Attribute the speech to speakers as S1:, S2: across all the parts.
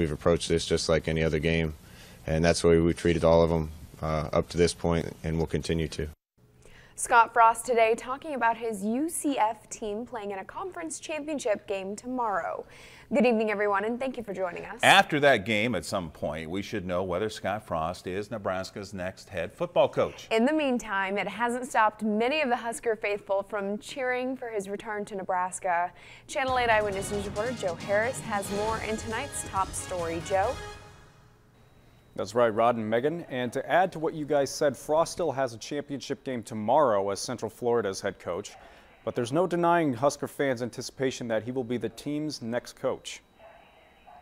S1: We've approached this just like any other game, and that's the way we treated all of them up to this point, and we'll continue to.
S2: Scott Frost today talking about his UCF team playing in a conference championship game tomorrow. Good evening, everyone, and thank you for joining us.
S3: After that game, at some point, we should know whether Scott Frost is Nebraska's next head football coach.
S2: In the meantime, it hasn't stopped many of the Husker faithful from cheering for his return to Nebraska. Channel 8 Eyewitness News reporter Joe Harris has more in tonight's top story. Joe?
S4: That's right, Rod and Megan. And to add to what you guys said, Frost still has a championship game tomorrow as Central Florida's head coach. But there's no denying Husker fans' anticipation that he will be the team's next coach.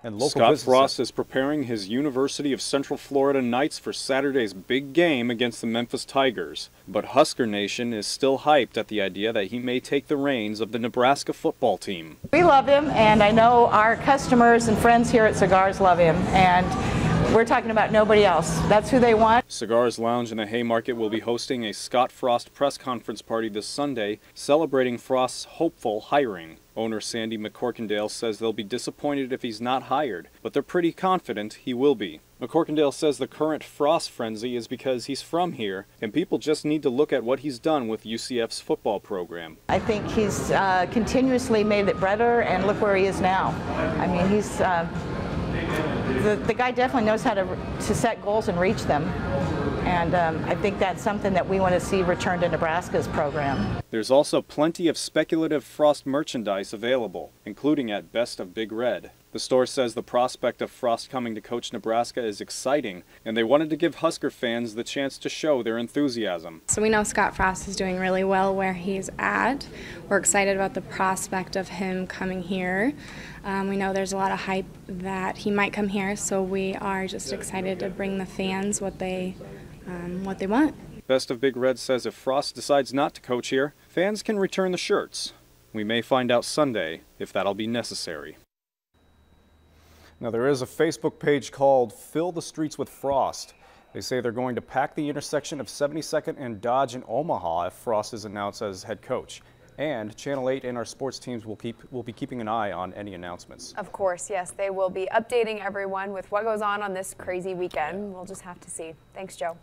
S4: And local
S5: Scott Frost is preparing his University of Central Florida Knights for Saturday's big game against the Memphis Tigers. But Husker Nation is still hyped at the idea that he may take the reins of the Nebraska football team.
S6: We love him, and I know our customers and friends here at Cigars love him, and we're talking about nobody else. That's who they want.
S5: Cigars Lounge in the Haymarket will be hosting a Scott Frost press conference party this Sunday, celebrating Frost's hopeful hiring. Owner Sandy McCorkindale says they'll be disappointed if he's not hired, but they're pretty confident he will be. McCorkindale says the current Frost frenzy is because he's from here, and people just need to look at what he's done with UCF's football program.
S6: I think he's continuously made it better, and look where he is now. I mean, he's the guy definitely knows how to set goals and reach them. And I think that's something that we want to see return to Nebraska's program.
S5: There's also plenty of speculative Frost merchandise available, including at Best of Big Red. The store says the prospect of Frost coming to coach Nebraska is exciting, and they wanted to give Husker fans the chance to show their enthusiasm.
S7: So we know Scott Frost is doing really well where he's at. We're excited about the prospect of him coming here. We know there's a lot of hype that he might come here, so we are just excited to bring the fans what they want.
S5: Best of Big Red says if Frost decides not to coach here, fans can return the shirts. We may find out Sunday if that'll be necessary.
S4: Now, there is a Facebook page called Fill the Streets with Frost. They say they're going to pack the intersection of 72nd and Dodge in Omaha if Frost is announced as head coach. And Channel 8 and our sports teams will be keeping an eye on any announcements.
S2: Of course, yes, they will be updating everyone with what goes on this crazy weekend. We'll just have to see. Thanks, Joe.